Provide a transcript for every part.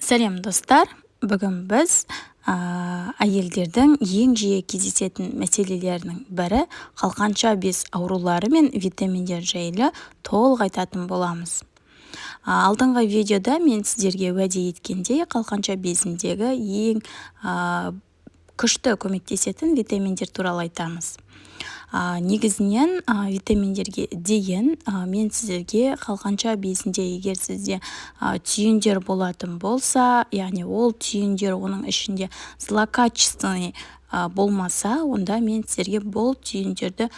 Сәлем достар, бүгін біз әйелдердің ең жиі кездесетін мәселелерінің бірі қалқанша без аурулары мен витаминдер жайлы толық айтатын боламыз. Алдыңғы видеода мен сіздерге уәде еткендей қалқанша безіндегі ең күшті көмектесетін витаминдер туралы айтамыз. Негізінен витаминдерге деген мен сіздерге қалқанша безінде егер сізде түйіндер болатын болса, яғни ол түйіндер оның ішінде злокачественный болмаса, онда мен сіздерге бұл түйіндерді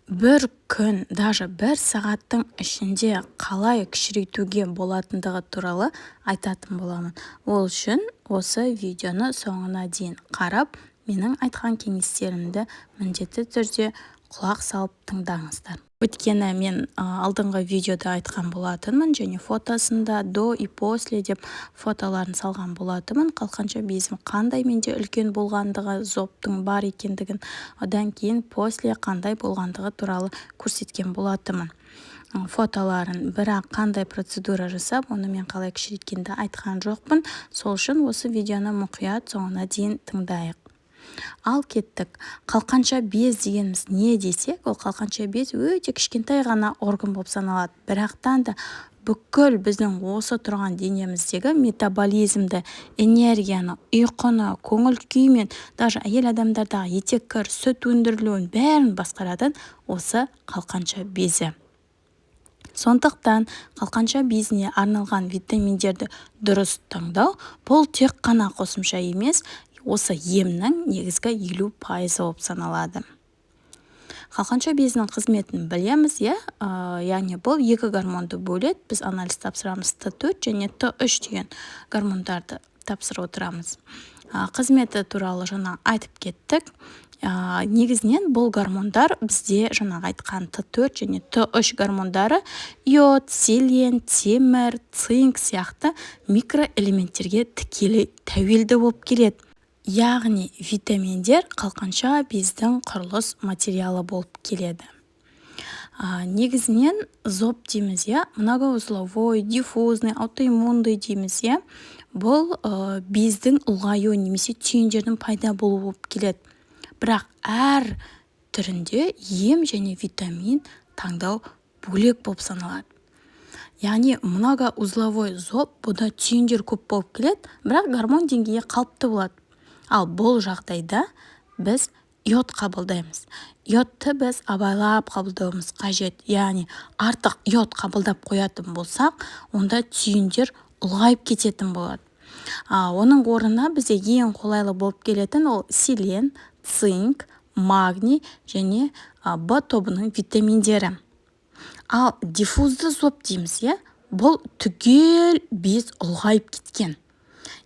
бір күн, даже бір сағаттың ішінде қалай кішірейтуге болатындығы туралы айтатын боламын. Ол үшін осы видеоны соңына дейін қарап, менің айтқан кеңестерімді міндетті түрде құлақ салып тыңдаңыздар. Өйткені мен алдыңғы видеода айтқан болатынмын, және фотосында до и после деп фотоларын салған болатынмын. Қалқанша безім қандай менде үлкен болғандығы, зоптың бар екендігін, одан кейін после қандай болғандығы туралы көрсеткен болатынмын. Фотоларын, бірақ қандай процедура жасап, оны мен қалай кішіреткенді айтқан жоқпын. Сол үшін осы видеоны мұқият соңына дейін тыңдайық. Ал кеттік. Қалқанша без дегеніміз не десек, ол қалқанша без өте кішкентай ғана орган болып саналады. Бірақтан да бүкіл біздің осы тұрған денеміздегі метаболизмді, энергияны, ұйқыны, көңіл күй мен даже әйел адамдардағы етеккір, сүт өндірілуін бәрін басқаратын осы қалқанша безі. Сондықтан қалқанша безіне арналған витаминдерді дұрыс таңдау, бұл тек қана қосымша емес, осы емнің негізгі 50% болып саналады. Қалқанша безінің қызметін білеміз, яғни бұл екі гормонды бөледі. Біз анализ тапсырамыз, Т4 және Т3 деген гормондарды тапсырып отырамыз. Қызметі туралы жаңа айтып кеттік. Негізінен бұл гормондар бізде жаңағы айтқан Т4 және Т3 гормондары йод, селен, темір, цинк сияқты микроэлементтерге тікелей тәуелді болып келеді. Яғни витаминдер қалқанша бездің құрылыс материалы болып келеді. Негізінен зоб дейміз, многоузловой, диффузный, аутоиммунды дейміз, бұл бездің ұлғаю немесе түйіндердің пайда болуы болып келеді. Бірақ әр түрінде ем және витамин таңдау бөлек болып саналады. Яғни многоузловой зоб, бұда түйіндер көп болып келеді, бірақ гормон деңгейі қалыпты болады. Ал бұл жағдайда біз йод қабылдаймыз. Йодты біз абайлап қабылдауымыз қажет. Яғни артық йод қабылдап қоятын болсақ, онда түйіндер ұлғайып кететін болады. Оның орнына бізде ең қолайлы болып келетін ол селен, цинк, магний және Б тобының витаминдері. Ал диффузды зоб дейміз, бұл түгел без ұлғайып кеткен.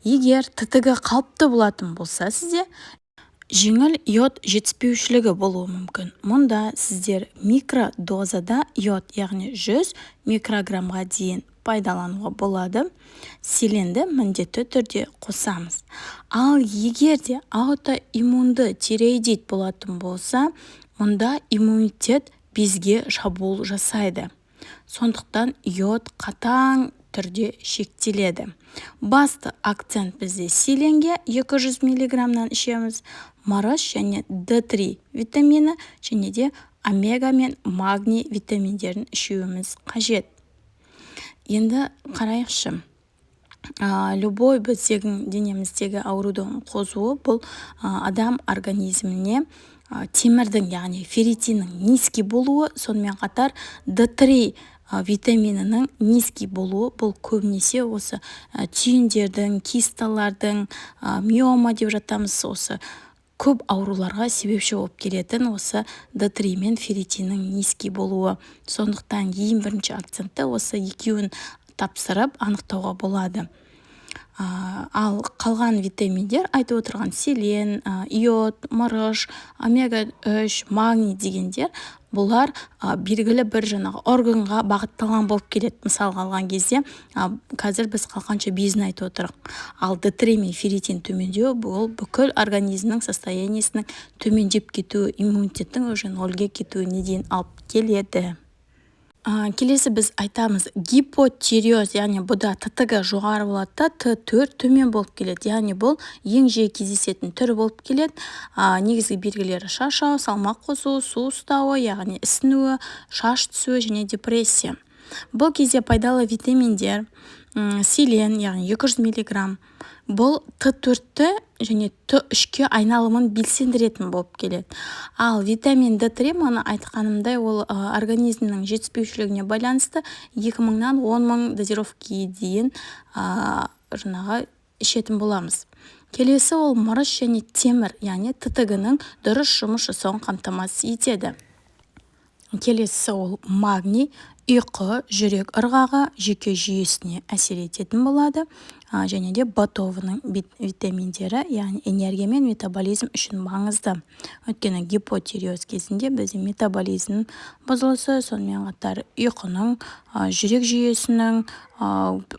Егер ТТГ қалыпты болатын болса сізде, жеңіл йод жетіспеушілігі болуы мүмкін. Мұнда сіздер микродозада йод, яғни 100 микрограммға дейін пайдалануға болады. Селенді міндетті түрде қосамыз. Ал егер де аутоиммунды тиреоидит болатын болса, мұнда иммунитет безге шабуыл жасайды. Сондықтан йод қатаң түрде шектеледі. Басты акцент бізде селенге 200 миллиграммнан ішеміз, мырыш және D3 витамині және де омега мен магний витаминдерін ішуіміз қажет. Енді қарайықшы. Любой біздің денеміздегі аурудың қозуы бұл адам организміне темірдің, яғни ферритиннің низкий болуы, сонымен қатар D3 витаминінің низкий болуы, бұл көбінесе осы түйіндердің, кисталардың, миома деп жатамыз, осы көп ауруларға себепші болып келетін осы D3 мен ферритиннің низкий болуы. Сондықтан ең бірінші акцентті осы екеуін тапсырып анықтауға болады. Ал қалған витаминдер айтып отырған селен, йод, мырыш, омега-3, магний дегендер, бұлар белгілі бір жаңағы органға бағытталған болып келеді. Мысалға алған кезде, қазір біз қалқанша безін айтып отырық. Ал D3 мен ферритин төмендеу, бұл бүкіл организмнің состояниесінің төмендеп кетуі, иммунитеттің уже нөлге кетуіне дейін алып келеді. Келесі біз айтамыз гипотиреоз, яғни бұда ттг жоғары болады да Т4 төмен болып келеді. Яғни бұл ең жиі кездесетін түрі болып келеді. Негізгі белгілері шаршау, салмақ қосу, су ұстауы, яғни ісінуі, шаш түсуі және депрессия. Бұл кезде пайдалы витаминдер селен, яғни 200 мг. Бұл Т4-ті және Т3-ке айналымын белсендіретін болып келеді. Ал витамин D3, мана айтқанымдай, ол организмнің жетіспеушілігіне байланысты 2000-нан 10.000 дозировкеге дейін жаңағы ішетін боламыз. Келесі ол мырыш және темір, яғни ттг-ның дұрыс жұмыс жасауын қамтамасыз етеді. Келесі ол магний, ұйқы, жүрек ырғағы, жүйке жүйесіне әсер ететін болады. Және де ботовының витаминдері, яғни энергия мен метаболизм үшін маңызды. Өйткені гипотиреоз кезінде бізде метаболизм бұзылысы, сонымен қатар ұйқының, жүрек жүйесінің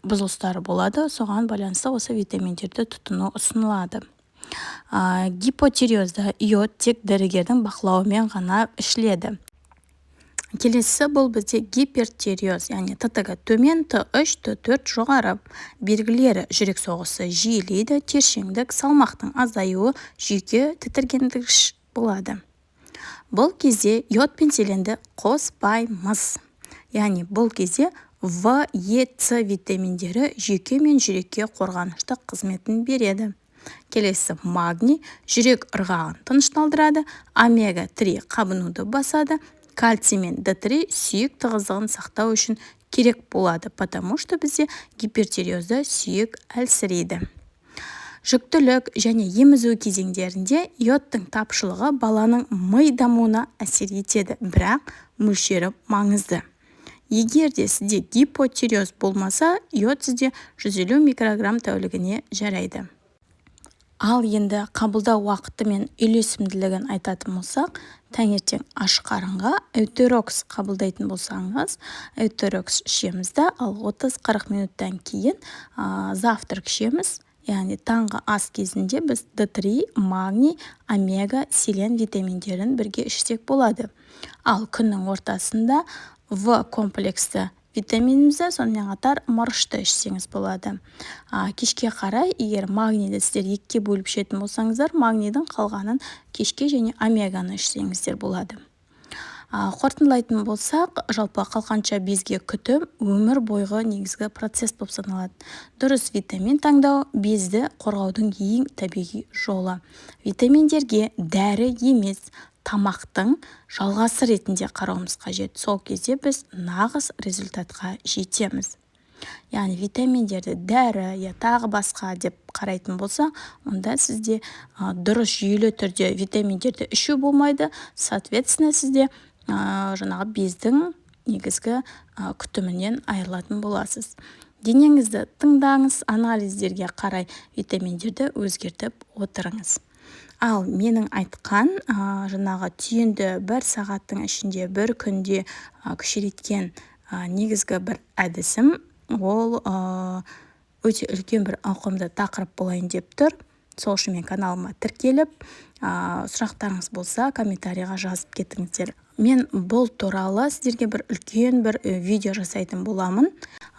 бұзылыстары болады. Соған байланысты осы витаминдерді тұтыну ұсынылады. Гипотиреозда йод тек дәрігердің бақылауымен ғана ішіледі. Келесі бұл бізде гипертиреоз, яғни ттг төмен, Т3, Т4 жоғары. Белгілері жүрек соғысы жиілейді, тершеңдік, салмақтың азаюы, жүйке тітіркенгіш болады. Бұл кезде йод пен селенді қоспаймыз. Яғни бұл кезде В, Е, С витаминдері жүйке мен жүрекке қорғаныштық қызметін береді. Келесі магний, жүрек ырғағын тынышталдырады, омега-3 қабынуды басады, кальций мен D3 сүйек тығыздығын сақтау үшін керек болады, потому что бізде гипертиреозда сүйек әлсірейді. Жүктілік және емізу кезеңдерінде йодтың тапшылығы баланың ми дамуына әсер етеді, бірақ мөлшері маңызды. Егер де сізде гипотиреоз болмаса, йод сізде 150 микрограмм тәулігіне жарайды. Ал енді қабылдау уақыты мен үйлесімділігін айтатын болсақ, таңертең аш қарынға эутерокс қабылдайтын болсаңыз, эутерокс ішеміз да, ал 30-40 минуттан кейін завтрак ішеміз. Яғни таңғы ас кезінде біз D3, магний, омега, селен витаминдерін бірге ішсек болады. Ал күннің ортасында В комплексті витаминімізді, сонымен қатар мырышты ішсеңіз болады. Кешке қарай, егер магнийді сіздер екіге бөліп ішетін болсаңыздар, магнийдің қалғанын кешке және омеганы ішсеңіздер болады. Қорытындылайтын болсақ, жалпы қалқанша безге күтім өмір бойғы негізгі процесс болып саналады. Дұрыс витамин таңдау безді қорғаудың ең табиғи жолы. Витаминдерге дәрі емес, тамақтың жалғасы ретінде қарауымыз қажет. Сол кезде біз нағыз результатқа жетеміз. Яғни витаминдерді дәрі, тағы басқа деп қарайтын болса, онда сізде дұрыс жүйелі түрде витаминдерді ішу болмайды. Соответственно, сізде жаңағы бездің негізгі күтімінен айырылатын боласыз. Денеңізді тыңдаңыз, анализдерге қарай витаминдерді өзгертіп отырыңыз. Ал менің айтқан жаңағы түйінді 1 сағаттың ішінде бір күнде күшейткен негізгі бір әдісім, ол өте үлкен бір ауқымды тақырып болайын деп тұр. Сол үшін мен каналыма тіркеліп, сұрақтарыңыз болса комментарийға жазып кетіңіздер. Мен бұл туралы сіздерге бір үлкен бір видео жасайтын боламын.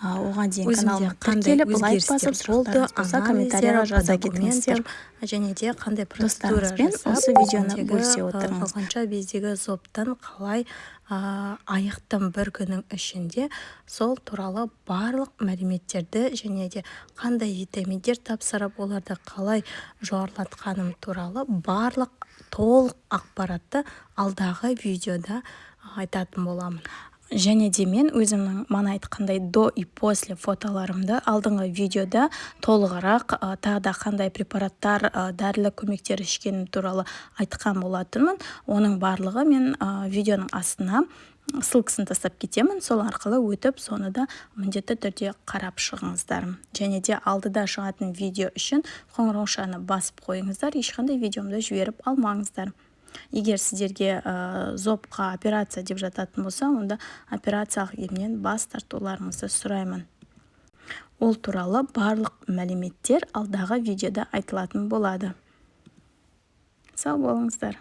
Оған дейін каналыма тіркеліп, лайк басып, сұрақтарыңыз болса комментарийға жаза кетіңіздер. Және де қандай процедура жасап, осы видеоны бөлісе отырыңыз. Қалғанша бездегі зобтан қалай айықтым бір күннің ішінде, сол туралы барлық мәліметтерді және де қандай витаминдер тапсырып, оларды қалай жоғарылатқаным туралы барлық толық ақпаратты алдағы видеода айтатын боламын. Және де мен өзімнің мана айтқандай до и после фотоларымды алдыңғы видеода толығырақ тағы да қандай препараттар, дәрілік көмектер ішкенім туралы айтқан болатынмын. Оның барлығы мен видеоның астына ссылкасын тастап кетемін. Сол арқылы өтіп, соны да міндетті түрде қарап шығыңыздар. Және де алдыда шығатын видео үшін қоңыраушаны басып қойыңыздар. Ешқандай видеомды жіберіп алмаңыздар. Егер сіздерге зобқа операция деп жататын болса, онда операциялық емнен бас тартуларыңызды сұраймын. Ол туралы барлық мәліметтер алдағы видеода айтылатын болады. Сау болыңыздар.